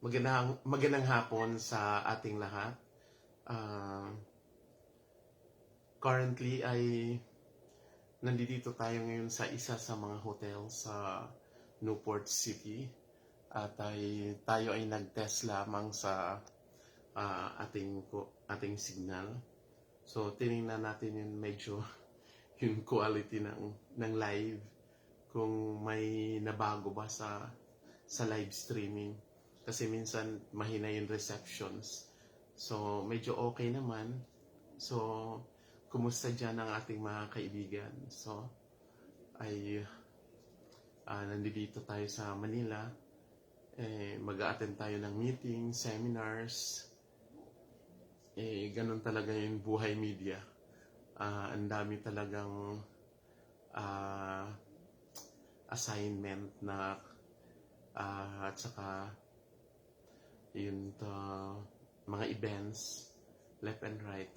Magandang hapon sa ating lahat. Ah, Currently ay nandito tayo ngayon sa isa sa mga hotel sa Newport City at tayo ay nag-test lamang sa ating signal. So tiningnan natin yung medyo yung quality ng live kung may nabago ba sa live streaming kasi minsan mahina yung receptions. So medyo okay naman. So kumusta dyan ang ating mga kaibigan? So nandito tayo sa Manila. Mag-a-attend tayo ng meeting, seminars. Ganun talaga yung buhay media. Ang dami talagang assignment na at saka yun mga events left and right.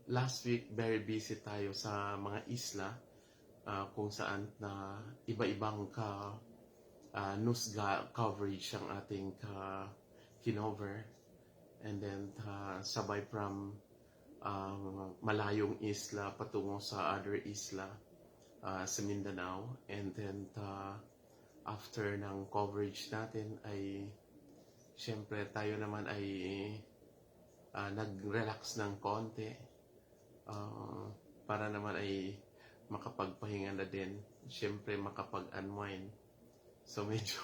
Last week very busy tayo sa mga isla kung saan na iba-ibang news coverage ang ating kinover, and then sabay from malayong isla patungo sa other isla sa Mindanao, and then after ng coverage natin ay syempre tayo naman ay nag-relax ng konti para naman ay makapagpahinga na din, syempre makapag-unwind. So medyo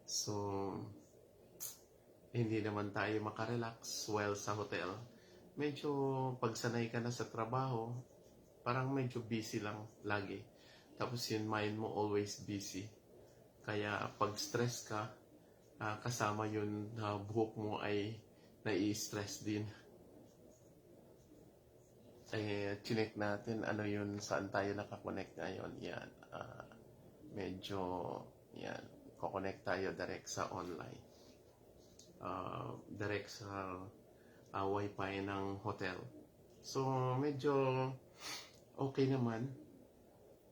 so hindi naman tayo makarelax while sa hotel. Medyo pagsanay ka na sa trabaho, parang medyo busy lang lagi. Tapos yung mind mo always busy. Kaya pag stress ka, kasama yun buhok mo ay nai-stress din. Chinek natin ano yun, saan tayo nakakonect ngayon. Yan. Medyo yan. Kukonect tayo direct sa online. Direct sa wifi ng hotel. So medyo okay naman.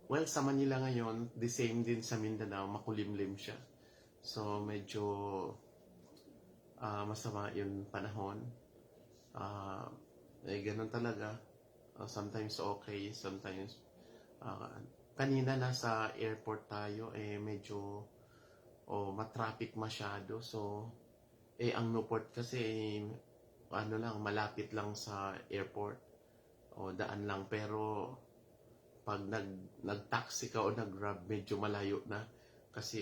Well, sa Manila ngayon, the same din sa Mindanao, makulimlim siya. So medyo masama yung panahon. Ganun talaga. Sometimes okay, sometimes kanina nasa airport tayo, medyo matraffic masyado. So ang Newport kasi ano lang, malapit lang sa airport o daan lang, pero pag nag-taxi ka o nag-grab, medyo malayo na kasi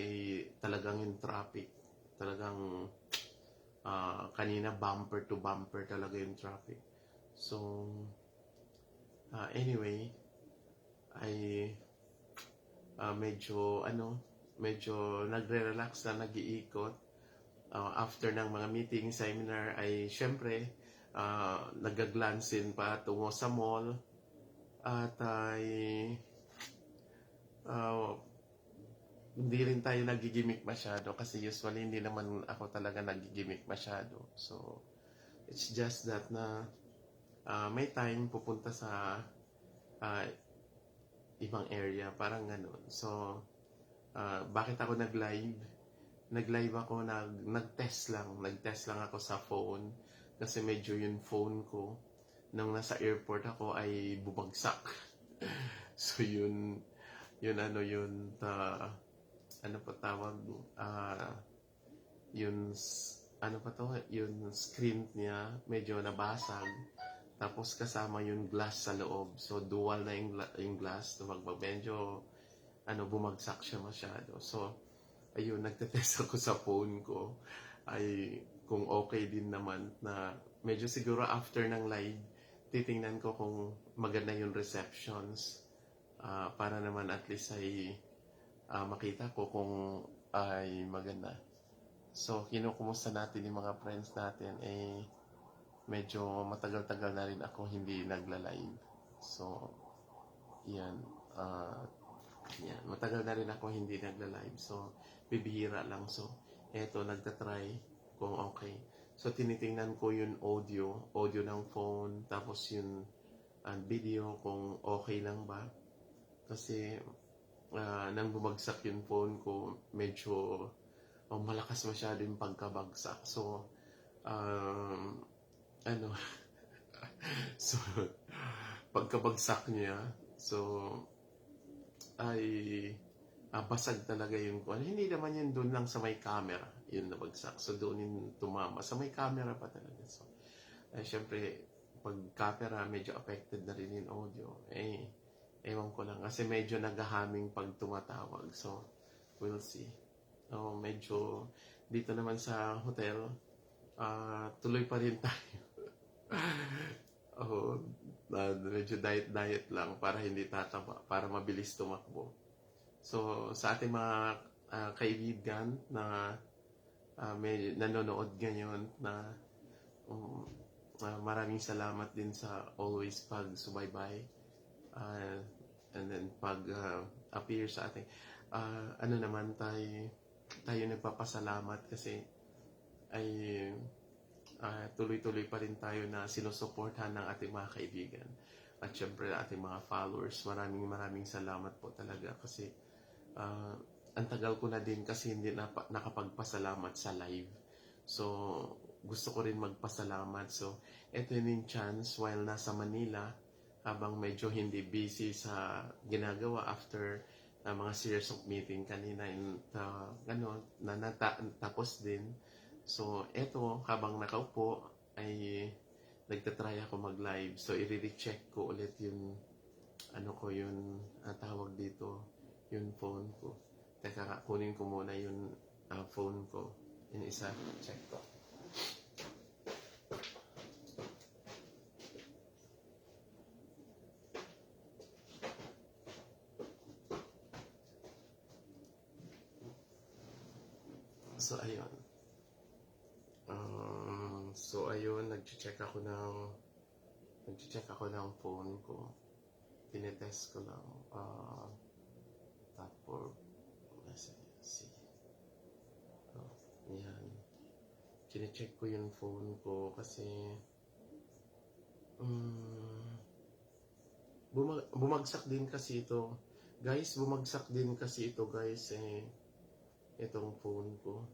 talagang yung traffic talagang kanina bumper to bumper talaga yung traffic. So anyway, ay medyo nagre-relax na, nag-iikot. After ng mga meeting, seminar, ay syempre nag-glansin pa tungo sa mall at hindi rin tayo nagigimik masyado kasi usually hindi naman ako talaga nagigimik masyado. So it's just that na may time pupunta sa ibang area, parang ganun. So bakit ako nag-live ako, nag-test lang ako sa phone kasi medyo yung phone ko nung nasa airport ako ay bumagsak. So yun ano pa tawag, yung screen niya medyo nabasag, tapos kasama yung glass sa loob, so dual na yung glass na medyo bumagsak siya masyado. So ayun, nagtetest ako sa phone ko ay kung okay din naman, na medyo siguro after ng live titingnan ko kung maganda yung receptions para naman at least ay makita ko kung ay maganda. So kinukumusta natin yung mga friends natin, medyo matagal-tagal na rin ako hindi nagla-live. So yan, matagal na rin ako hindi nagla-live. So bibihira lang. So eto, nagtatry kung okay. So tinitingnan ko yung audio ng phone, tapos yung video kung okay lang ba. Kasi nang bumagsak yung phone ko, medyo malakas masyado yung pagkabagsak. So, ano, so, pagkabagsak niya, so, ay basag talaga yung hindi naman yun doon lang sa may camera yun nabagsak, so doon yung tumama sa may camera pa talaga. So syempre pag camera medyo affected na rin yung audio, ewan ko lang kasi medyo naghahaming pag tumatawag, so we'll see. Medyo dito naman sa hotel, tuloy pa rin tayo. Medyo diet lang para hindi tataba, para mabilis tumakbo. So, sa ating mga kaibigan na may nanonood ngayon, na maraming salamat din sa always pag-subaybay, and then pag-appear sa ating ano naman tayo nagpapasalamat kasi ay tuloy-tuloy pa rin tayo na sinusuportahan ng ating mga kaibigan at syempre ating mga followers. Maraming salamat po talaga kasi ang tagal ko na din kasi hindi nakapagpasalamat sa live. So, gusto ko rin magpasalamat. So, ito yung chance while nasa Manila, habang medyo hindi busy sa ginagawa after mga series of meeting kanina, tapos din. So, eto, habang nakaupo, ay nagtatry ako mag-live. So, i-recheck ko ulit yung, tawag dito, yung phone ko. Teka, kunin ko muna yung phone ko. Yung isa, check ko. So, ayun. Nag-check ako ng phone ko. Tinetest ko lang. Tapos, see. Yan. Kine-check ko yung phone ko kasi bumagsak din kasi ito. Guys, itong phone ko.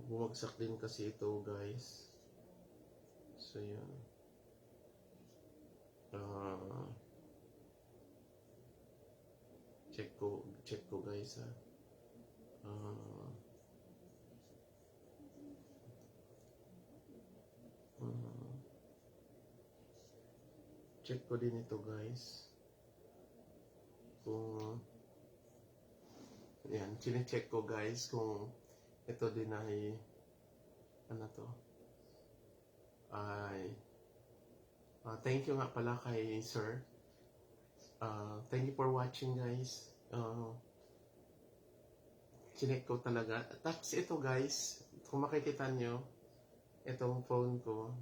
Bumagsak din kasi ito, guys. So, yun. Check ko guys, check ko din ito, guys. Kung yan, chine-check ko, guys, kung ito din ay thank you nga pala kay sir. Thank you for watching, guys. Chinek ko talaga. Tapos ito, guys, kung makikita nyo, itong phone ko,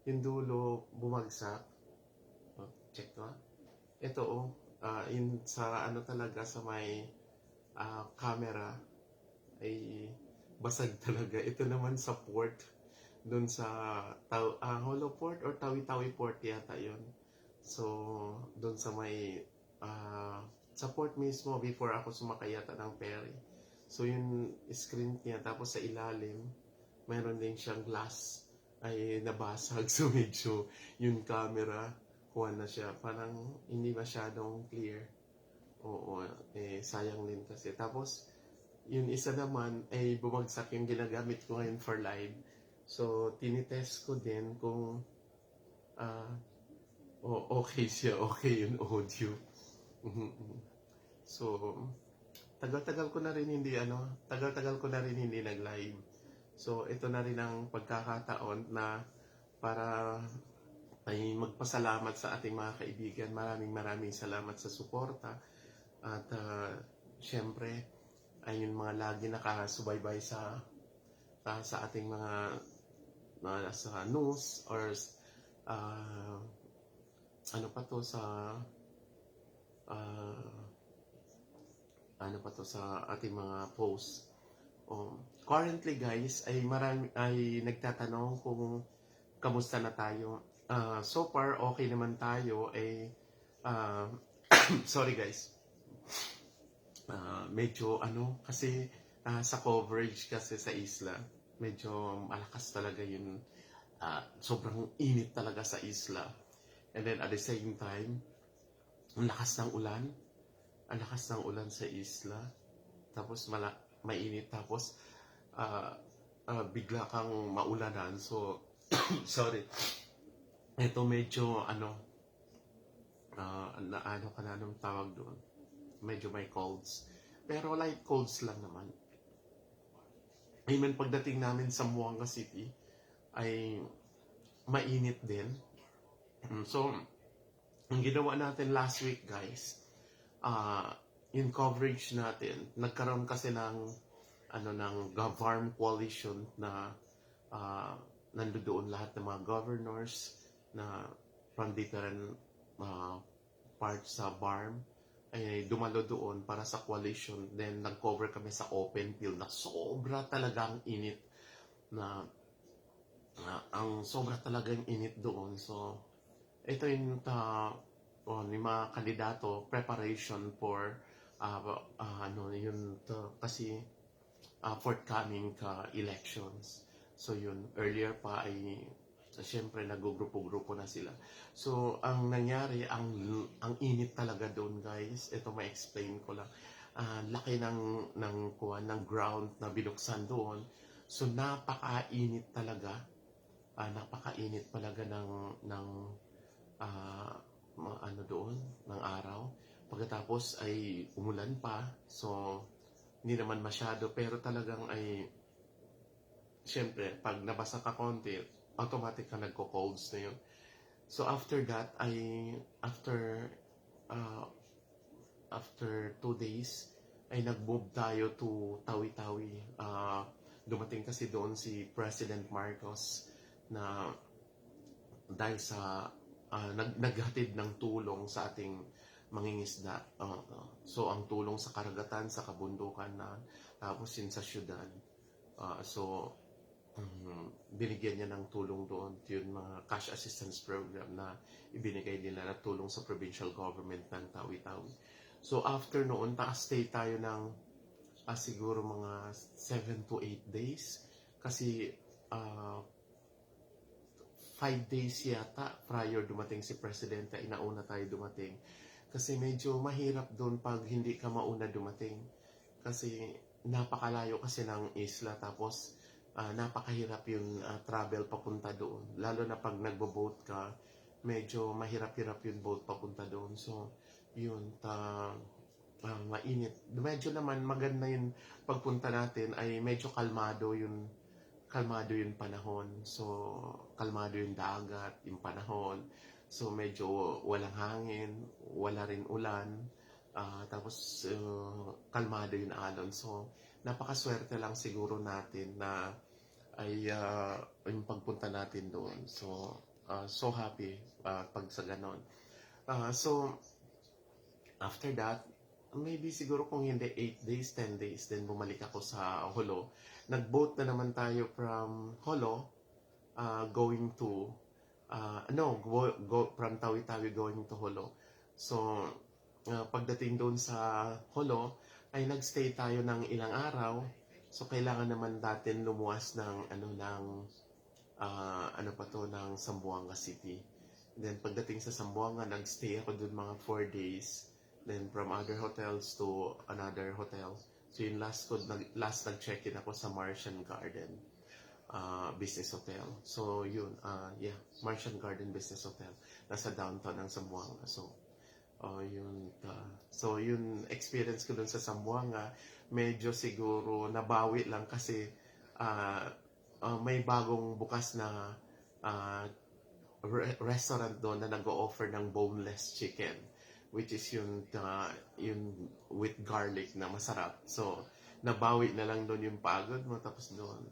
yung dulo bumagsak. Check ko. Ito, in sa talaga sa may camera ay basag talaga. Ito naman sa port, dun sa Hollow Port or Tawi-Tawi Port yata yun. So, dun sa may sa port mismo before ako sumakay yata ng ferry. So, yung screen niya, tapos sa ilalim, mayroon din siyang glass ay nabasag. So, medyo yung camera, kuha na siya. Parang hindi masyadong clear. Oo, sayang din kasi. Tapos, yung isa naman ay bumagsak yung ginagamit ko ngayon for live. So, tinitest ko din kung okay siya, okay yung audio. So, tagal-tagal ko na rin hindi nag-live. So, ito na rin ang pagkakataon na para ay magpasalamat sa ating mga kaibigan. Maraming salamat sa suporta. At syempre, ay yung mga lagi nakasubaybay sa ating mga sa news or sa ating mga posts. Currently, guys, ay nagtatanong kung kamusta na tayo. So far, okay naman tayo. Sorry guys. Medyo ano, kasi sa coverage kasi sa isla, medyo malakas talaga yun. Sobrang init talaga sa isla. And then at the same time, ang lakas ng ulan. Ang lakas ng ulan sa isla. Tapos mainit. Tapos bigla kang maulanan. So, sorry. Ito medyo ano ka na anong tawag doon. Medyo may colds. Pero light colds lang naman. Amen, pagdating namin sa Buanga City, ay mainit din. So, ang ginawa natin last week, guys, yung coverage natin, nagkaroon kasi ng GovArm coalition na nandoon lahat ng mga governors na from different parts sa BARM ay dumalo doon para sa coalition. Then nag-cover kami sa open field na sobra talagang init na ang sobra talagang init doon. So ito yung yung mga kandidato preparation for kasi forthcoming elections. So yun, earlier pa ay siyempre nagugrupo-grupo na sila. So ang nangyari, ang init talaga doon, guys. Ito ma-explain ko lang. Laki ng ground na binuksan doon. So napakainit talaga. Napakainit talaga ng doon, ng araw. Pagkatapos ay umulan pa. So hindi naman masyado, pero talagang ay siyempre, pag nabasa ka konti, automatic ka nagko-colds na yun. So after that, after 2 days, ay nag-move tayo to Tawi-Tawi. Dumating kasi doon si President Marcos na dahil sa naghatid ng tulong sa ating mangingisda. So ang tulong sa karagatan, sa kabundukan na, tapos yun sa syudad. So binigyan niya ng tulong doon, yung mga cash assistance program na ibinigay nila na tulong sa provincial government ng Tawi-Tawi. So after noon, stay tayo ng siguro mga 7 to 8 days kasi 5 days yata prior dumating si Presidente, inauna tayo dumating. Kasi medyo mahirap doon pag hindi ka mauna dumating. Kasi napakalayo kasi ng isla, tapos napakahirap yung travel papunta doon. Lalo na pag nagbo-boat ka, medyo mahirap-hirap yung boat papunta doon. So, yun, mainit. Medyo naman maganda yung pagpunta natin ay medyo kalmado yung panahon. So, kalmado yung dagat, yung panahon. So, medyo walang hangin, wala rin ulan. Tapos, kalmado yung alon. So, napakaswerte lang siguro natin na ay yung pagpunta natin doon. So, so happy pag sa ganon. So, after that, maybe siguro kung hindi 8 days, 10 days, then bumalik ako sa Holo. Nag-boat na naman tayo from Holo, going to, from Tawi-Tawi going to Holo. So, pagdating doon sa Holo, ay nagstay tayo ng ilang araw. So, kailangan naman natin lumuwas ng ng Zamboanga City. Then, pagdating sa Zamboanga, nagstay ako doon mga 4 days. Then, from other hotels to another hotel. So, yung last nag-check-in ako sa Martian Garden Business Hotel. So, yun, Martian Garden Business Hotel. Nasa downtown ng Zamboanga. So, yun experience ko dun sa Zamboanga, medyo siguro nabawi lang kasi may bagong bukas na restaurant doon na nag-o-offer ng boneless chicken, which is yung with garlic na masarap. So, nabawi na lang doon yung pagod mo, tapos doon.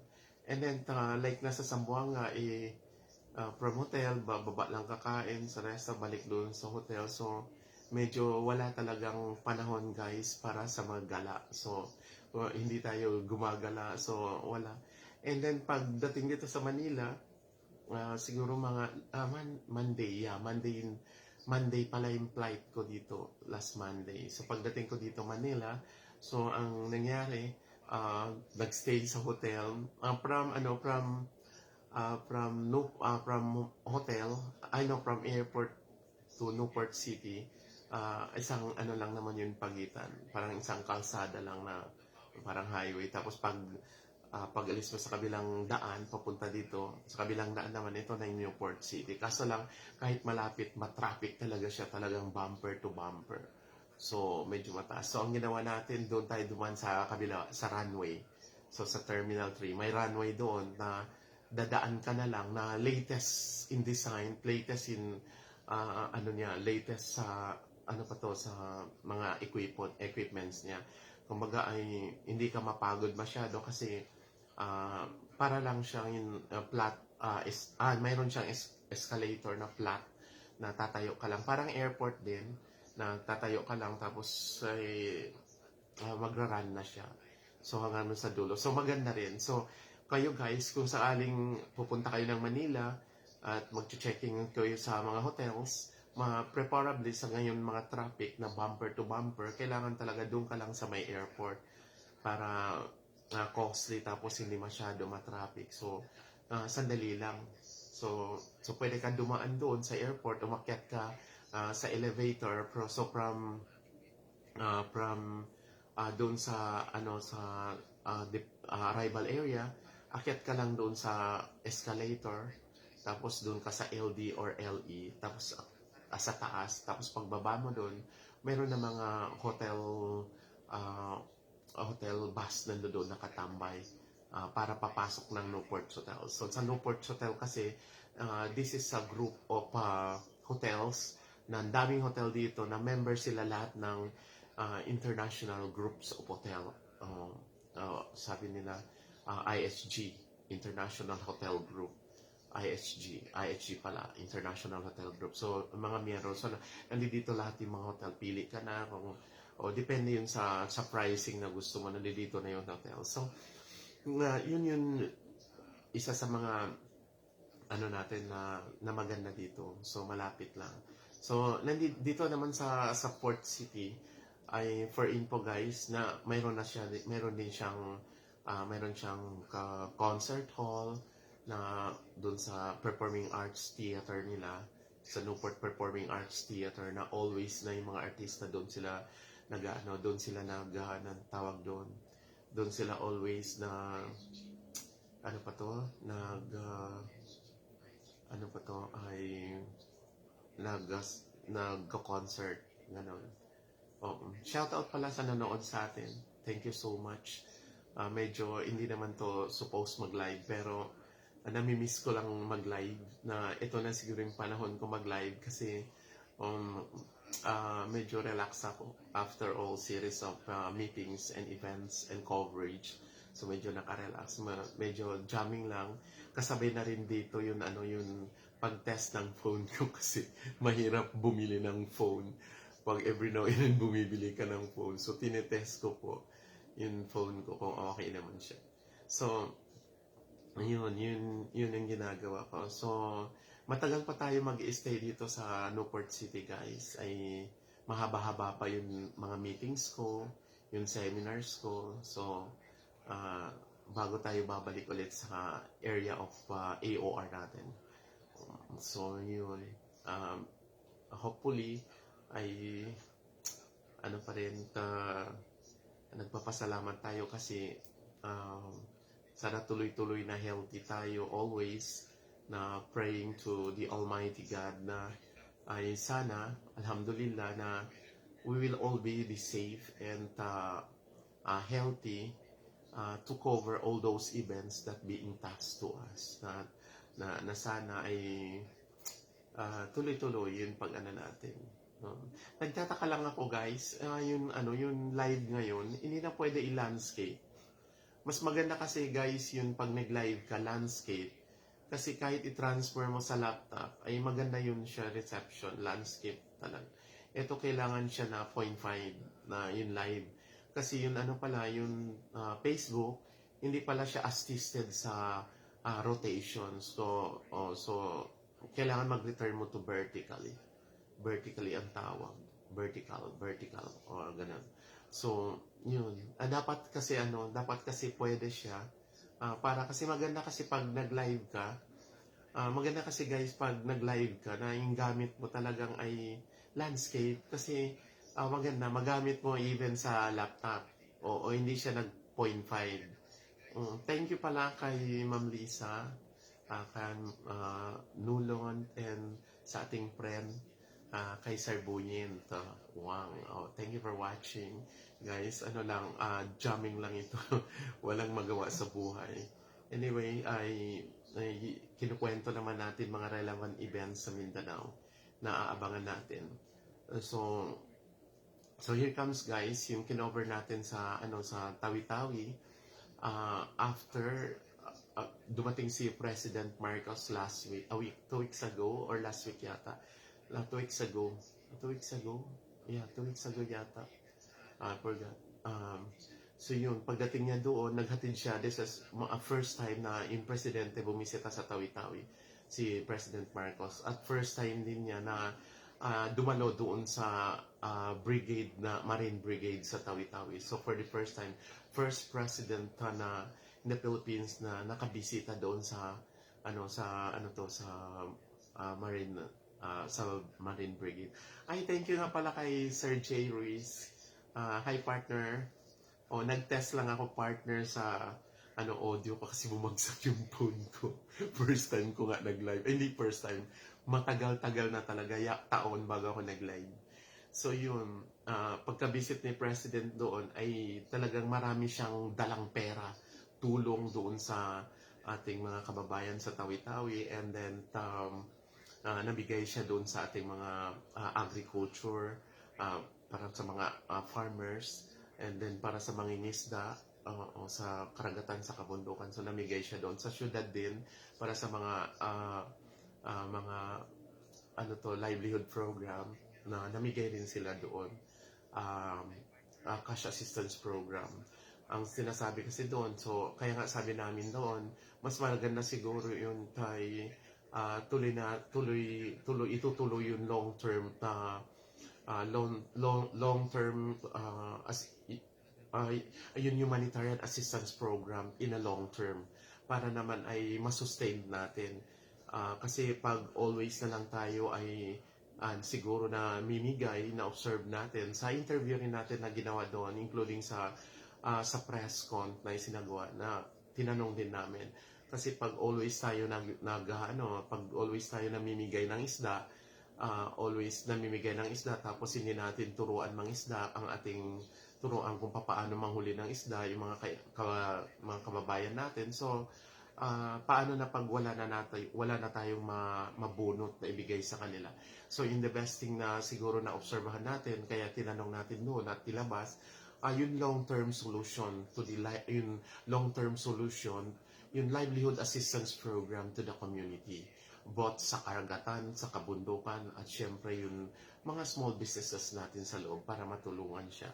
And then, like nasa Zamboanga, from hotel, baba lang kakain, sa resta, balik doon sa hotel. So, medyo wala talagang panahon, guys, para sa maggala. So, hindi tayo gumagala. So, wala. And then, pagdating dito sa Manila, siguro mga Monday Monday pala yung flight ko dito, last Monday. So pagdating ko dito Manila, so ang nangyari, nagstay sa hotel, from hotel, from airport to Newport City, isang ano lang naman yung pagitan, parang isang kalsada lang na parang highway. Tapos pag alis mo sa kabilang daan, papunta dito, sa kabilang daan naman, ito na yung Newport City. Kaso lang, kahit malapit, matraffic talaga siya, talagang bumper to bumper. So, medyo mataas. So, ang ginawa natin, doon tayo duman sa kabila, sa runway. So, sa Terminal 3, may runway doon na dadaan ka na lang na latest in design, latest in, latest sa, sa mga equipments niya. Kumbaga ay hindi ka mapagod masyado kasi para lang siyang mayroon siyang escalator na flat na tatayo ka lang. Parang airport din na tatayo ka lang tapos magra-run na siya. So hanggang sa dulo. So maganda rin. So kayo guys, kung sakaling pupunta kayo ng Manila at mag-checking kayo sa mga hotels, preferably sa ngayon mga traffic na bumper to bumper, kailangan talaga doon ka lang sa may airport para costly tapos hindi masyado matraffic. So, sandali lang. So pwede ka dumaan doon sa airport, umakyat ka sa elevator. So, from doon sa arrival area, akyat ka lang doon sa escalator, tapos doon ka sa LD or LE, tapos sa taas, tapos pagbaba mo doon, meron na mga hotel bus na doon nakatambay para papasok ng Newport Hotel. So sa Newport Hotel kasi, this is a group of hotels, na daming hotel dito na member sila lahat ng international groups of hotel. Sabi nila, ISG, International Hotel Group. IHG pala, International Hotel Group. So, mga miyembro, so nandito lahat yung mga hotel. Pili ka na kung, depende yun sa pricing na gusto mo, nandito na yung hotel. So, yun isa sa mga natin na maganda dito. So, malapit lang. So, dito naman sa Port City, ay for info guys, na mayroon siyang concert hall na doon sa Performing Arts Theater nila, sa Newport Performing Arts Theater, na always na yung mga artista doon sila doon sila always na nag-concert, ganon. Shout out pala sa nanood sa atin. Thank you so much. Medyo hindi naman to supposed mag-live, pero nami-miss ko lang mag-live, na ito na siguro yung panahon ko mag-live kasi medyo relax ako after all series of meetings and events and coverage. So medyo naka-relax, medyo jamming lang. Kasabay na rin dito yung pag-test ng phone ko kasi mahirap bumili ng phone. Pag every now and then bumibili ka ng phone. So tinetest ko po yung phone ko kung okay naman siya. So yun yung ginagawa ko. So matagal pa tayo mag-stay dito sa Newport City guys. Ay mahaba-haba pa yung mga meetings ko, yung seminars ko. So bago tayo babalik ulit sa area of AOR natin. So yun, hopefully ay pa rin, nagpapasalamat tayo kasi sana tuloy-tuloy na healthy tayo always, na praying to the Almighty God na ay sana, alhamdulillah, na we will all be safe and healthy to cover all those events that being tasked to us, na sana ay tuloy-tuloy yung natin. Nagtataka lang ako guys, yung live ngayon, hindi na pwede i-landscape. Mas maganda kasi guys yung pag nag-live ka, landscape. Kasi kahit i-transfer mo sa laptop, ay maganda yun siya, reception, landscape talaga. Ito kailangan siya na 0.5 na yung live. Kasi yung yung Facebook, hindi pala siya assisted sa rotation. So kailangan mag-return mo to vertically. vertically ang tawag. Vertical, or ganun. So, yun. Dapat kasi pwede siya. Para kasi maganda kasi pag nag-live ka, maganda kasi guys pag nag-live ka na yung gamit mo talagang ay landscape kasi maganda magamit mo even sa laptop o hindi siya nag 0.5. Thank you pala kay Ma'am Lisa, kay Nulon, and sa ating friend kay Sir Bunyin. Wow. Thank you for watching. Guys, jamming lang ito. Walang magawa sa buhay. Anyway, ay kinukwento naman natin mga relevant events sa Mindanao na aabangan natin. So here comes guys, yung kinover natin sa Tawi-Tawi after dumating si President Marcos last week, 2 weeks ago or last week yata. 2 weeks ago. 2 weeks ago? Yeah, 2 weeks ago yata. I forgot. So yun, pagdating niya doon, naghatid siya. This is first time na yung presidente bumisita sa Tawi-Tawi, si President Marcos. At first time din niya na dumalo doon sa Marine Brigade sa Tawi-Tawi. So for the first time, first president na in the Philippines na nakabisita doon sa Marine Brigade. Ay, thank you nga pala kay Sir J. Ruiz. Hi partner. Nag-test lang ako partner sa audio ko kasi bumagsak yung phone ko. First time ko nga nag-live. Hindi first time. Matagal-tagal na talaga. Taon bago ako nag-live. So yun, pagka-visit ni President doon ay talagang marami siyang dalang pera. Tulong doon sa ating mga kababayan sa Tawi-Tawi. And then, nabigay siya doon sa ating mga agriculture, para sa mga farmers, and then para sa mga ingisda o sa karagatan sa kabundukan. So namigay siya doon sa syudad din para sa mga livelihood program na namigay din sila doon. Cash assistance program ang sinasabi kasi doon. So kaya nga sabi namin doon, mas maganda siguro yun kay itutuloy yung long term na long term yung humanitarian assistance program in a long term para naman ay masustain natin. Kasi pag always na lang tayo ay siguro na mimigay, na observe natin sa interview rin natin na ginawa doon, including sa press con na isinagawa, na tinanong din namin. Kasi pag always tayo pag always tayo namimigay ng isda, always namimigay ng isda, tapos hindi natin turuan mangisda, ang ating turuan kung paano manghuli ng isda, yung mga kababayan natin. So, paano na pag wala na tayong mabunot na ibigay sa kanila. So, in the best thing na siguro na obserbahan natin, kaya tinanong natin noon at tilabas, yung long-term solution yung livelihood assistance program to the community, both sa karagatan, sa kabundukan, at syempre yung mga small businesses natin sa loob para matulungan siya.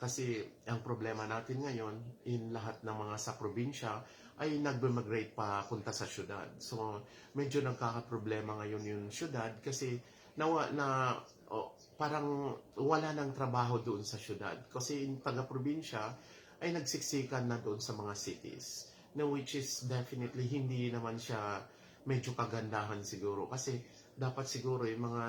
Kasi ang problema natin ngayon, in lahat ng mga sa probinsya, ay nag-migrate pa punta sa syudad. So, medyo nagkakaproblema ngayon yung syudad kasi parang wala nang trabaho doon sa syudad. Kasi yung taga-probinsya ay nagsiksikan na doon sa mga cities. Which is definitely hindi naman siya medyo kagandahan siguro. Kasi dapat siguro yung mga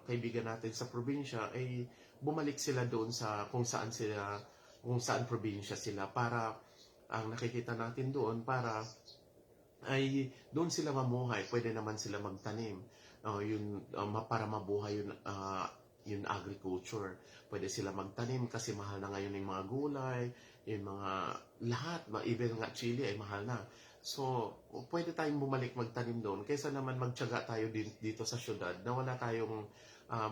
kaibigan natin sa probinsya ay bumalik sila doon sa kung saan probinsya sila, para ang nakikita natin doon para ay doon sila mamuhay. Pwede naman sila magtanim. Para mabuhay yung agriculture. Pwede sila magtanim kasi mahal na ngayon yung mga gulay, yung mga lahat, even nga chili ay mahal na. So, pwede tayong bumalik magtanim doon kaysa naman magtiyaga tayo dito sa syudad na wala tayong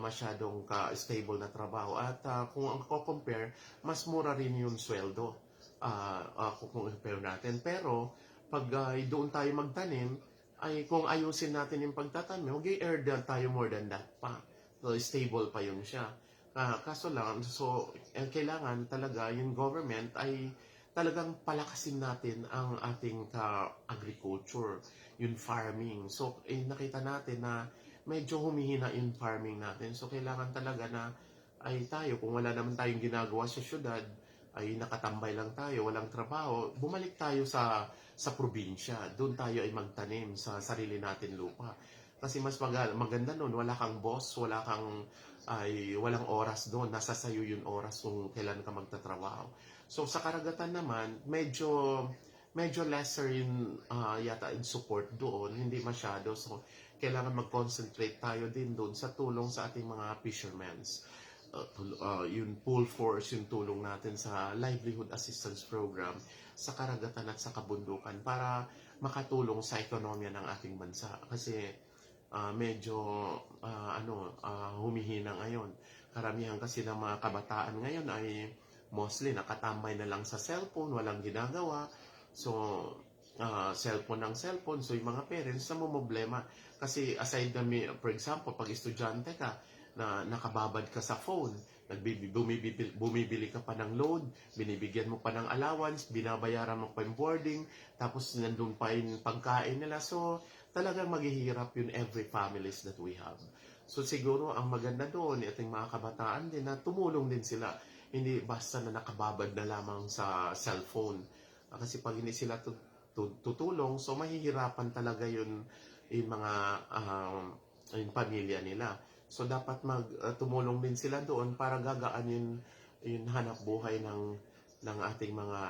masyadong stable na trabaho. At kung ang compare, mas mura rin yung sweldo kung compare natin. Pero, pag doon tayo magtanim, ay kung ayusin natin yung pagtatanim, mag-i-earn tayo more than that pa. So, stable pa yun siya. Kaso lang, kailangan talaga yung government ay talagang palakasin natin ang ating agriculture, yung farming. So, nakita natin na medyo humihina yung farming natin. So, kailangan talaga na ay tayo, kung wala naman tayong ginagawa sa syudad, ay nakatambay lang tayo, walang trabaho, bumalik tayo sa probinsya. Doon tayo ay magtanim sa sarili natin lupa. Kasi mas maganda noon, wala kang boss, walang oras doon. Nasa sayo yung oras kung kailan ka magtatrabaho. So sa karagatan naman, medyo lesser yung yata in support doon, hindi masyado. So kailangan mag-concentrate tayo din doon sa tulong sa ating mga fishermen. Yung full force yung tulong natin sa livelihood assistance program sa karagatan at sa kabundukan para makatulong sa ekonomiya ng ating bansa kasi medyo humihina ngayon. Karamihan kasi ng mga kabataan ngayon ay mostly nakatambay na lang sa cellphone, walang ginagawa. So cellphone ng cellphone, so yung mga parents na problema kasi aside na for example pag estudyante ka na nakababad ka sa phone, bumibili ka pa ng load, binibigyan mo pa ng allowance, binabayaran mo pa yung boarding, tapos nandun pa yung pagkain nila. So, talagang maghihirap yun every families that we have. So, siguro ang maganda doon, ating mga kabataan din na tumulong din sila. Hindi basta na nakababad na lamang sa cellphone. Kasi pag hindi sila tutulong, so mahihirapan talaga yung mga yung pamilya nila. So dapat tumulong din sila doon para gagaan yung hanap buhay ng ating mga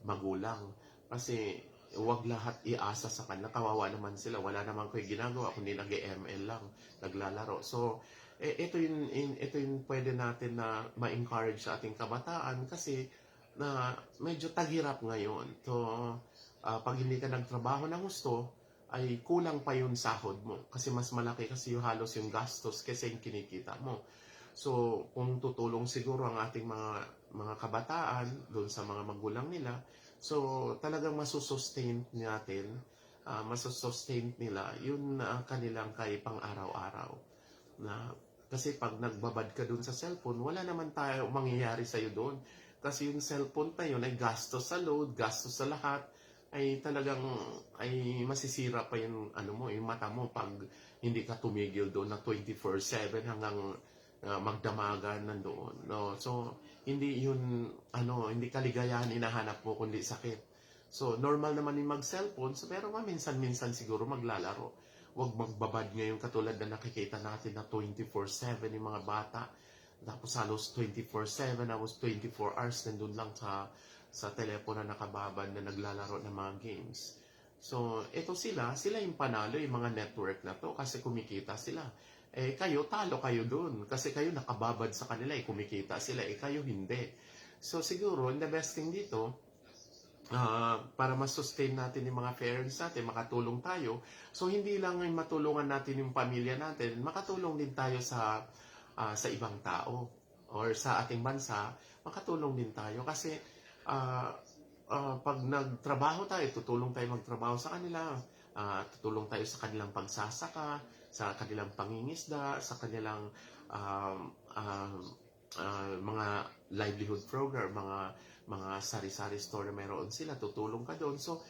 magulang. Kasi wag lahat iasa sa kanila. Kawawa naman sila. Wala naman kayo ginagawa kundi nag-ML lang, naglalaro. So ito yung pwede natin na ma-encourage sa ating kabataan kasi na medyo taghirap ngayon. So pag hindi ka nagtrabaho ng gusto, ay kulang pa yung sahod mo kasi mas malaki kasi yung halos yung gastos kasi yung kinikita mo. So, kung tutulong siguro ang ating mga kabataan doon sa mga magulang nila, so talagang masusustain natin, masusustain nila yun kanilang kay pang-araw-araw. Kasi pag nagbabad ka doon sa cellphone, wala naman tayo mangyayari sa'yo doon. Kasi yung cellphone na yun ay gastos sa load, gastos sa lahat, ay talagang ay masisira pa yung yung mata mo pag hindi ka tumigil doon na 24/7 hanggang magdamagan nandoon, no? So hindi hindi kaligayahan hinahanap mo kundi sakit. So normal naman yung mag-cellphone, so, pero minsan-minsan siguro maglalaro. Huwag magbabad ngayon katulad na nakikita natin na 24/7 yung mga bata. Tapos halos 24/7, halos 24 hours nandun lang sa telepono na nakababad na naglalaro ng mga games. So, ito sila yung panalo, yung mga network na to kasi kumikita sila. Kayo, talo kayo dun kasi kayo nakababad sa kanila, kumikita sila, kayo hindi. So, siguro, the best thing dito, para ma-sustain natin yung mga parents natin, makatulong tayo. So, hindi lang yung matulungan natin yung pamilya natin, makatulong din tayo sa ibang tao or sa ating bansa, makatulong din tayo kasi pag nagtrabaho tayo, tutulong tayo magtrabaho sa kanila, tutulong tayo sa kanilang pagsasaka, sa kanilang pangingisda, sa kanilang mga livelihood program, mga sari-sari store na meron sila, tutulong ka doon. So,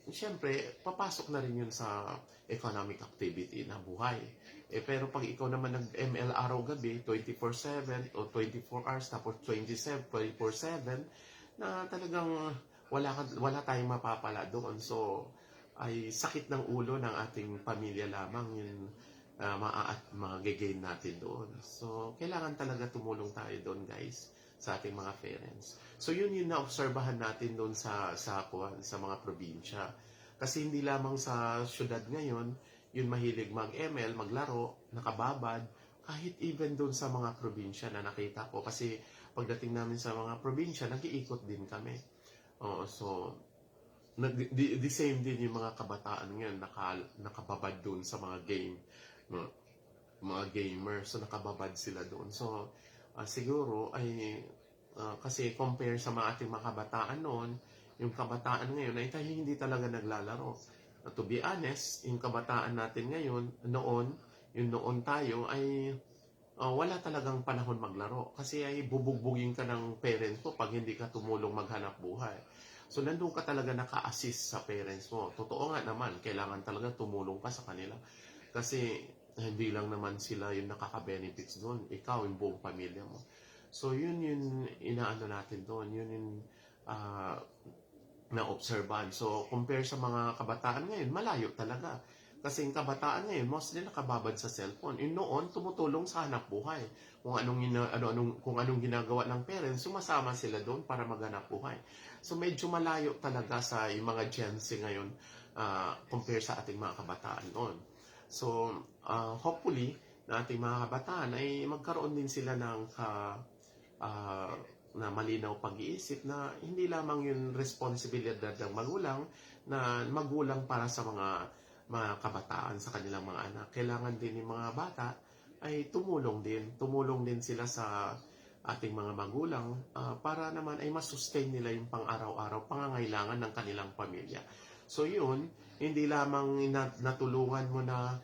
siyempre, papasok na rin yun sa economic activity na buhay. Pero pag ikaw naman nag-ML araw-gabi, 24/7 o 24 hours, tapos 24/7, na talagang wala tayong mapapala doon. So, ay sakit ng ulo ng ating pamilya lamang yung mag-gain natin doon. So, kailangan talaga tumulong tayo doon, guys, sa ating mga parents. So, yun yung naobserbahan natin doon sa mga probinsya. Kasi hindi lamang sa syudad ngayon, yun mahilig mag-ML, maglaro, nakababad, kahit even doon sa mga probinsya na nakita ko. Kasi pagdating namin sa mga probinsya, nag-iikot din kami. So, the same din yung mga kabataan ngayon, nakababad doon sa mga game, mga gamers, so nakababad sila doon. So, siguro ay kasi compare sa mga ating mga kabataan noon, yung kabataan ngayon ay hindi talaga naglalaro. To be honest, yung kabataan natin ngayon, noon tayo ay wala talagang panahon maglaro. Kasi ay bubugbugin ka ng parents mo pag hindi ka tumulong maghanap buhay. So, nandun ka talaga naka-assist sa parents mo. Totoo nga naman, kailangan talaga tumulong ka sa kanila. Kasi hindi lang naman sila yung nakaka-benefits doon, ikaw, yung buong pamilya mo. So yun yung inaano natin doon, yun yung ah, na-obserban. So compare sa mga kabataan ngayon, malayo talaga. Kasi yung kabataan ngayon, mostly nakababad sa cellphone. Yung noon, tumutulong sa hanap buhay. Kung anong ginagawa ng parents, sumasama sila doon para maghanap buhay. So medyo malayo talaga sa yung mga Gen Z ngayon compare sa ating mga kabataan noon. So hopefully, na ating mga kabataan ay magkaroon din sila ng ah, na malinaw pag-iisip na hindi lamang yung responsibilidad ng magulang na magulang para sa mga kabataan, sa kanilang mga anak. Kailangan din yung mga bata ay tumulong din sila sa ating mga magulang para naman ay masustain nila yung pang-araw-araw pangangailangan ng kanilang pamilya. So yun, hindi lamang natulungan mo na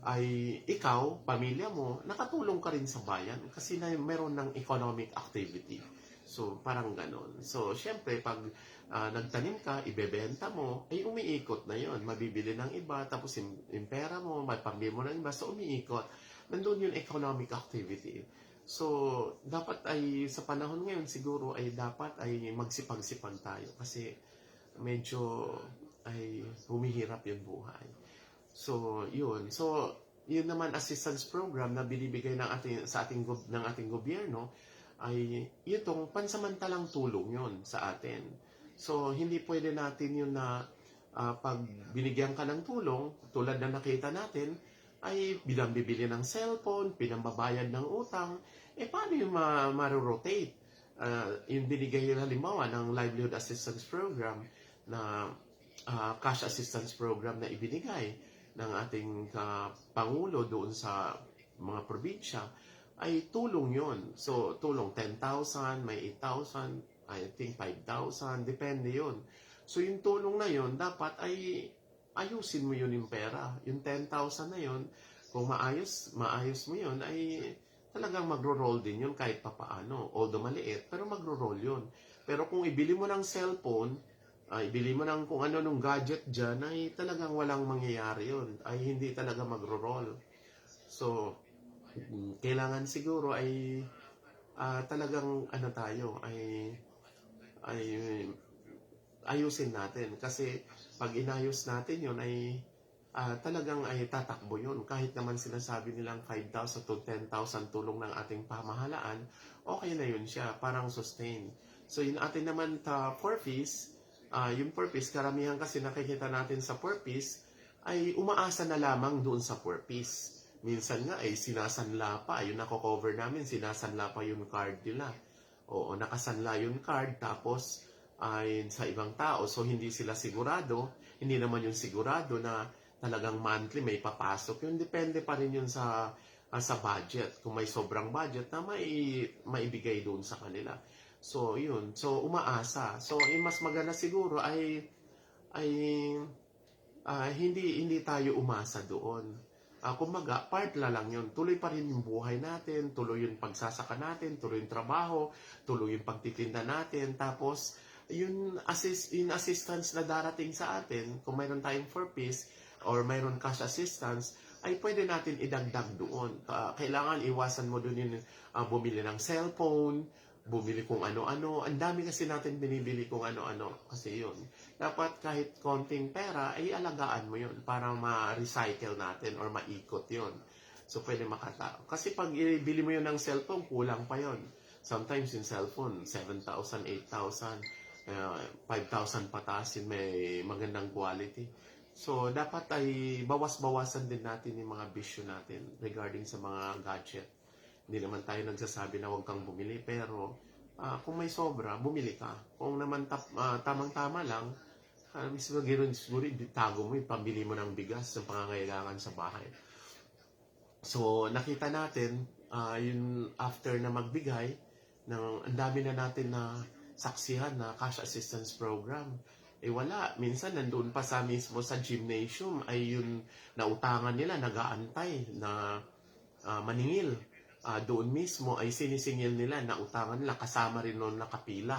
ay ikaw, pamilya mo, nakatulong ka rin sa bayan kasi meron ng economic activity. So, parang ganon. So, syempre, pag nagtanim ka, ibebenta mo, ay umiikot na yon. Mabibili ng iba, tapos yung pera mo, may pambili mo ng iba, so umiikot. Nandun yung economic activity. So, dapat ay, sa panahon ngayon, siguro ay dapat ay magsipag-sipag tayo kasi medyo ay humihirap yung buhay. So, yun. So, yun naman assistance program na binibigay ng ating gobyerno ay itong pansamantalang tulong yun sa atin. So, hindi pwede natin yun na pag binigyan ka ng tulong, tulad na nakita natin, ay bibili ng cellphone, pinambabayad ng utang, paano yung ma-rotate? Yung binigay yung halimbawa ng livelihood assistance program na cash assistance program na ibinigay ng ating Pangulo doon sa mga probinsya, ay tulong yon. So, tulong 10,000, may 8,000, I think 5,000, depende yon. So, yung tulong na yon dapat ay ayusin mo yun yung pera. Yung 10,000 na yon, kung maayos mo yun, ay talagang magro-roll din yun kahit papaano. Although maliit, pero magro-roll yun. Pero kung ibili mo ng cellphone, ibili mo ng kung ano nung gadget dyan, ay talagang walang mangyayari yun. Ay hindi talaga magro-roll. So, kailangan siguro ay talagang tayo, ay ayusin natin. Kasi pag inayos natin yun, ay talagang ay tatakbo yun. Kahit naman sinasabi nilang 5,000 to 10,000 tulong ng ating pamahalaan, okay na yun siya, parang sustain. So, yun atin naman purpose, yung purpose, karamihan kasi nakikita natin sa purpose, ay umaasa na lamang doon sa purpose. Minsan nga ay sinasanla pa, yung nako-cover namin, sinasanla pa yung card nila. Oo, nakasanla yung card, tapos ay sa ibang tao. So, hindi sila sigurado, hindi naman yung sigurado na talagang monthly may papasok. Yun, depende pa rin yun sa budget. Kung may sobrang budget na maibigay doon sa kanila. So, yun. So, umaasa. So, yung mas maganda siguro ay hindi tayo umasa doon. Kumbaga, part lang yun. Tuloy pa rin yung buhay natin, tuloy yung pagsasaka natin, tuloy yung trabaho, tuloy yung pagtitinda natin. Tapos, yung assistance na darating sa atin, kung mayroon tayong purpose or mayroon cash assistance, ay pwede natin idagdag doon. Kailangan iwasan mo doon yung bumili ng cellphone, bumili kung ano-ano. Ang dami kasi natin binibili kung ano-ano. Kasi yun. Dapat kahit konting pera, ay alagaan mo yun para ma-recycle natin or maikot yun. So, pwede makatao. Kasi pag ibili mo yun ng cellphone, kulang pa yun. Sometimes yung cellphone, 7,000, 8,000, 5,000 pataas yun, may magandang quality. So, dapat ay bawas-bawasan din natin yung mga bisyo natin regarding sa mga gadget. Hindi naman tayo nagsasabi na huwag kang bumili, pero kung may sobra, bumili ka. Kung naman tamang-tama lang, siguro tago mo, pambili mo ng bigas ng pangangailangan sa bahay. So, nakita natin, yun after na magbigay, ang dami na natin na saksihan na cash assistance program. Wala. Minsan, nandun pa mismo sa gymnasium, ay yun nautangan nila, nag-aantay na maningil. Doon mismo ay sinisingil nila, nautangan nila, kasama rin noon nakapila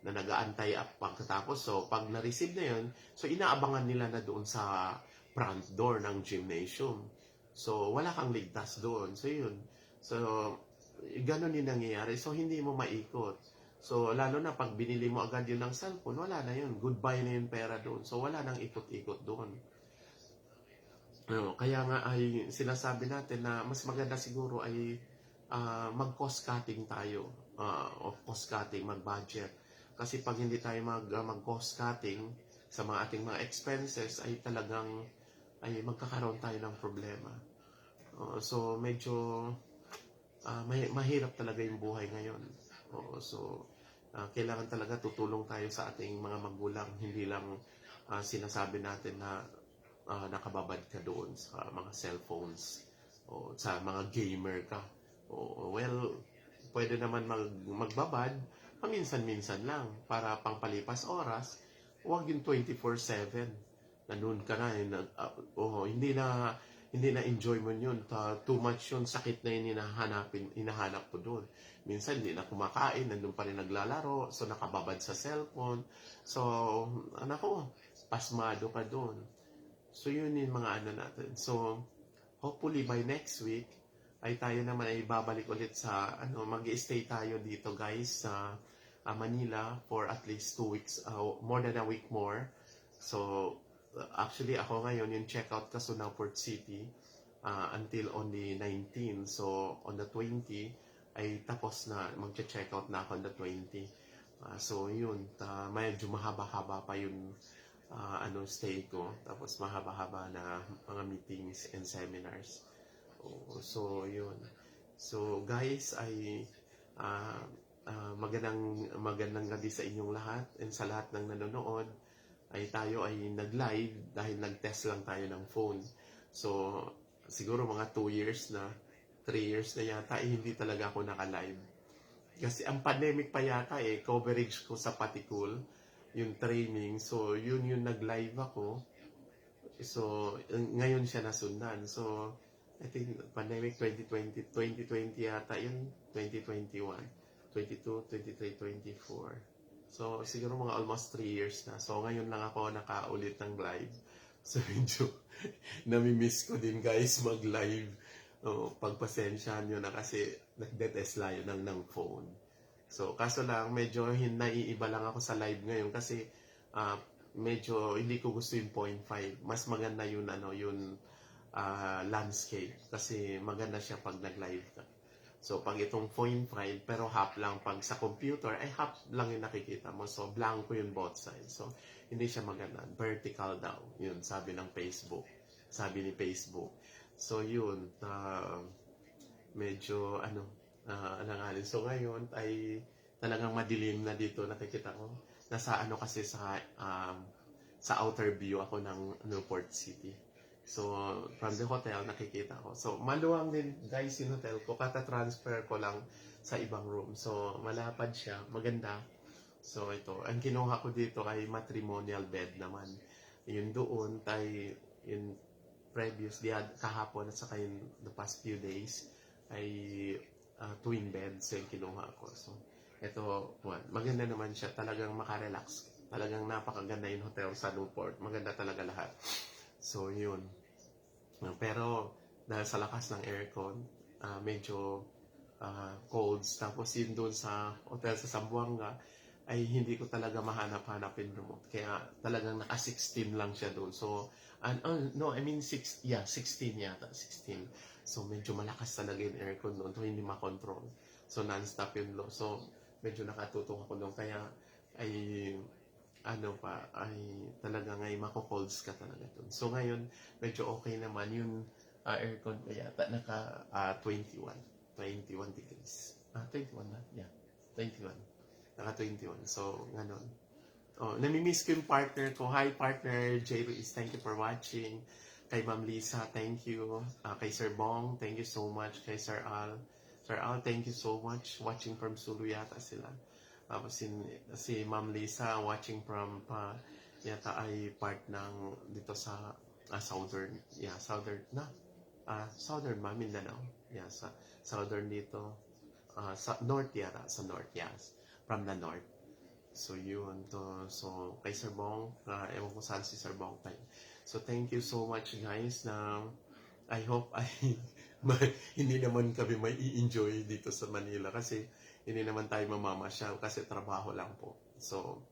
na nag-aantay pagkatapos. So, pag na-receive na yun, so inaabangan nila na doon sa front door ng gymnasium. So, wala kang ligtas doon. So, yun. So, ganun din nangyayari. So, hindi mo maikot. So, lalo na pag binili mo agad yun ng cellphone, wala na yun. Goodbye na yung pera doon. So, wala nang ikot-ikot doon. Kaya nga ay sinasabi natin na mas maganda siguro ay mag-cost cutting tayo. Of cost cutting, mag-budget. Kasi pag hindi tayo mag-cost cutting sa mga ating mga expenses ay talagang ay magkakaroon tayo ng problema. So medyo mahirap talaga yung buhay ngayon. So kailangan talaga tutulong tayo sa ating mga magulang. Hindi lang sinasabi natin na nakababad ka doon sa mga cellphones o sa mga gamer ka. Well, pwede naman magbabad paminsan-minsan lang para pangpalipas oras. Huwag yung 24/7. Nandun ka na, hindi na enjoy mo yun. Too much yun, sakit na yun hinahanap ko doon. Minsan hindi na kumakain, nandun pa rin naglalaro, so nakababad sa cellphone. So, pasmado ka doon. So, yun yung mga natin. So, hopefully by next week, ay tayo naman ay babalik ulit sa, mag-stay tayo dito guys sa Manila for at least 2 weeks, more than a week more. So, actually ako ngayon, yung check-out ka sa Port City until on the 19. So, on the 20, ay tapos na, mag-check-out na ako on the 20. So, yun, medyo mahaba-haba pa yung stay ko. Tapos mahaba-haba na mga meetings and seminars. So, yun. So, guys, ay magandang gabi sa inyong lahat and sa lahat ng nanonood. Tayo ay nag-live dahil nag-test lang tayo ng phone. So, siguro mga 2 years na, 3 years na yata, hindi talaga ako naka-live. Kasi ang pandemic pa yata coverage ko sa Patikul, yung training. So, yun yung nag-live ako. So, ngayon siya nasundan. So, I think pandemic 2020 yata yun, 2021, 22, 23, 24. So, siguro mga almost 3 years na. So, ngayon lang ako nakaulit ng live. So, medyo nami-miss ko din guys mag-live. Pagpasensyahan nyo na kasi nagde-test layo ng phone. So, kaso lang, medyo naiiba lang ako sa live ngayon kasi medyo hindi ko gusto yung 0.5. Mas maganda yun, yung landscape. Kasi maganda siya pag nag-live ka. So, pag itong 0.5, pero half lang. Pag sa computer, ay half lang yung nakikita mo. So, blanco yung both sides. So, hindi siya maganda. Vertical daw. Yun, sabi ng Facebook. Sabi ni Facebook. So, yun. Medyo, alanganin. So, ngayon, ay talagang madilim na dito. Nakikita ko. Nasa kasi sa outer view ako ng Newport City. So, from the hotel, nakikita ko. So, maluwang din, guys, yung hotel ko. Kata-transfer ko lang sa ibang room. So, malapad siya. Maganda. So, ito. Ang kinuha ko dito ay matrimonial bed naman. Yun doon, yung previous, kahapon at saka yung the past few days, ay twin beds yung kinuha ko. So, ito, maganda naman siya. Talagang makarelax. Talagang napakaganda yung hotel sa Newport. Maganda talaga lahat. So, yun. Pero, dahil sa lakas ng aircon, medyo colds. Tapos, yun doon sa hotel sa Zamboanga, ay hindi ko talaga mahanap-hanap yung remote. Kaya, talagang naka-16 lang siya doon. So, 16 yata. 16. So, medyo malakas talaga yung aircon doon. So, hindi makontrol. So, non-stop yung low. So, medyo nakatutok ako doon. Kaya, ay talaga ngay mako-colds ka talaga doon. So ngayon, medyo okay naman yung aircon ko yata naka 21 degrees. 21 na? Yeah, 21. Naka 21. So, ganon. Nami-miss ko yung partner ko. Hi partner, J. Ruiz, thank you for watching. Kay Ma'am Lisa, thank you. Kay Sir Bong, thank you so much. Kay Sir Al. Sir Al, thank you so much. Watching from Sulu yata sila. Tapos si Ma'am Lisa watching from yata ay part ng dito sa southern Mindanao. Yeah, sa southern dito sa north yata, sa north, yes, from the north. So yun to. So kay Sir Bong, ewan ko saan si Sir Bong tayo. So thank you so much guys na I hope ay hindi naman kami may i-enjoy dito sa Manila kasi hindi naman tayo mamamasyal kasi trabaho lang po. So,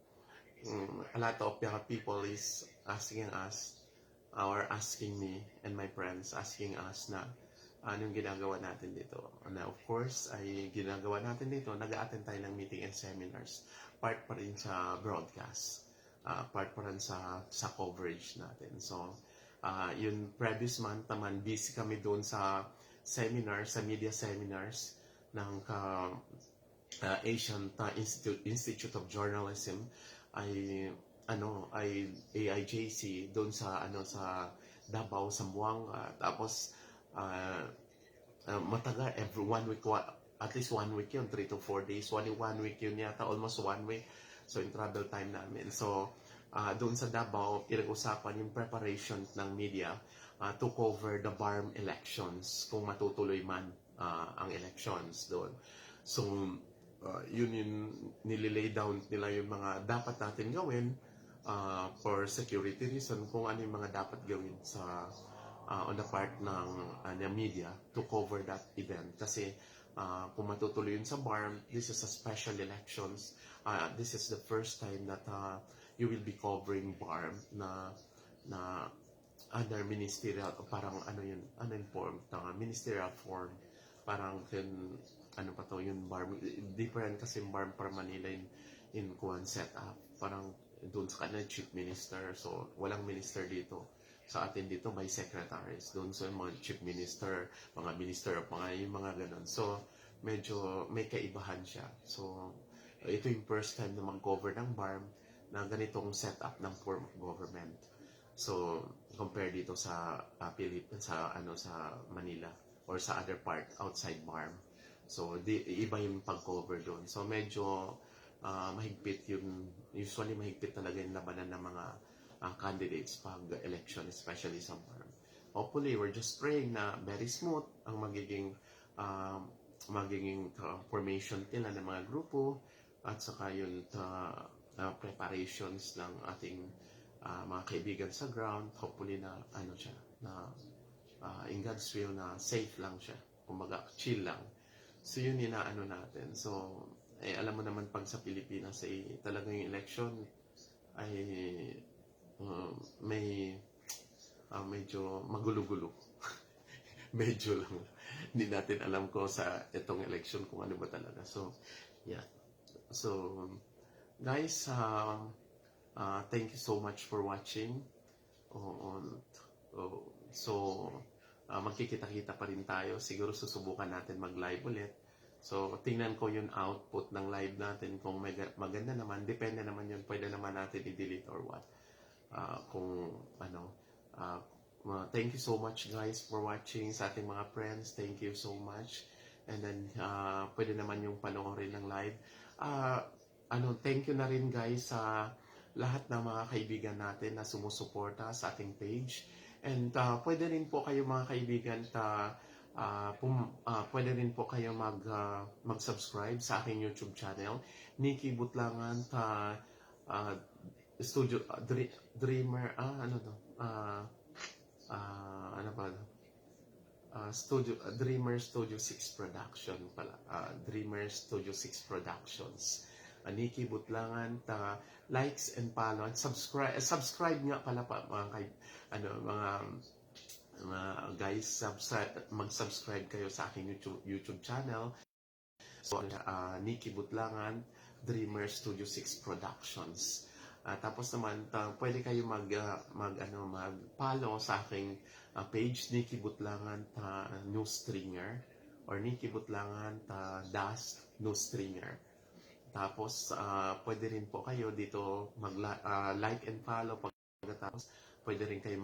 a lot of young people is asking us or asking me and my friends asking us na anong ginagawa natin dito. Na of course, ay ginagawa natin dito, nag-a-attend tayo ng meeting and seminars. Part pa rin sa broadcast. Part pa rin sa coverage natin. So, yun previous month naman, busy kami doon sa seminars, sa media seminars ng Asian Institute of Journalism ay AIJC doon sa sa Davao, Zamboanga. Tapos matagal, every 1 week, at least 1 week yun, 3 to 4 days, 1 week yun yata, almost 1 week. So yung travel time namin, so doon sa Davao, pinag-usapan yung preparation ng media to cover the BARM elections, kung matutuloy man ang elections doon. So yun yung nililay down nila yung mga dapat natin gawin for security reason, kung ano yung mga dapat gawin sa on the part ng media to cover that event. Kasi kung matutuloy yun sa BARM, this is a special elections. This is the first time that you will be covering BARM na under ministerial, parang ano yung form, ministerial form, parang ano pa to, yung BARM, different kasi BARM para Manila in kuwan set up, parang doon sa kanila chief minister, so walang minister dito. Sa atin dito may secretaries, doon sa mga chief minister, mga minister of yung mga ganun. So medyo may kaibahan siya. So ito yung first time na mag-cover ng BARM na ganitong setup ng form of government. So compare dito sa Philippines, sa Manila or sa other part outside BARM. So iba yung pag-cover doon. So medyo mahigpit yung, usually mahigpit talaga yung labanan ng mga candidates pag election, especially sa BARM. Hopefully, we're just praying na very smooth ang magiging formation nila ng mga grupo at saka yung preparations ng ating mga kaibigan sa ground. Hopefully na siya, na in God's will na safe lang siya, kumbaga chill lang. So yun natin. So alam mo naman pag sa Pilipinas talagang yung election ay may medyo magulo-gulo. Medyo lang. Hindi natin alam ko sa itong election kung ano ba talaga. So, yeah. So, guys, thank you so much for watching. Magkikita-kita pa rin tayo. Siguro susubukan natin mag-live ulit. So, tingnan ko yung output ng live natin. Kung maganda naman, depende naman yun. Pwede naman natin i-delete or what. Thank you so much guys for watching. Sa ating mga friends, thank you so much. And then, pwede naman yung panoorin ng live. Thank you na rin guys sa lahat ng mga kaibigan natin na sumusuporta sa ating page. And pwede rin po kayo mga kaibigan pwede rin po kayo mag-subscribe sa aking YouTube channel, Nikki Butlangan Studio Dreamer Dreamer Studio 6 Production pala. Dreamer Studio 6 Productions. Nikki Butlangan, likes and follow and subscribe nga pala pa mga guys, mag-subscribe kayo sa aking YouTube channel. So Nikki Butlangan, Dreamer Studio 6 Productions. Tapos naman pwede kayo mag-follow sa aking page, Nikki Butlangan News Stringer or Nikki Butlangan News Stringer. Tapos pwede rin po kayo dito like and follow. Pagkatapos pwede rin kayo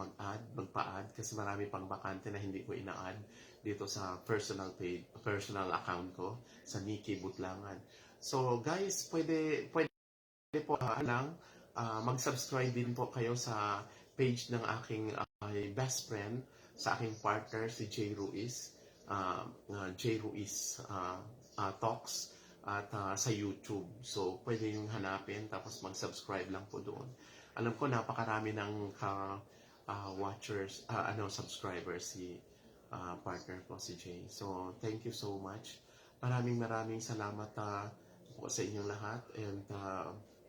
magpa-add kasi marami pang bakante na hindi ko ina-add dito sa personal account ko sa Nikki Butlangan. So guys, pwede po mag-subscribe din po kayo sa page ng aking best friend, sa aking partner si Jay Ruiz, Talks at sa YouTube. So pwede yung hanapin tapos mag-subscribe lang po doon. Alam ko napakarami ng watchers, subscribers si partner ko si Jay. So, thank you so much. Maraming salamat po sa inyong lahat and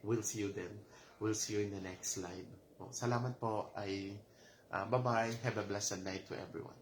we'll see you then. We'll see you in the next live. Salamat po ay bye-bye. Have a blessed night to everyone.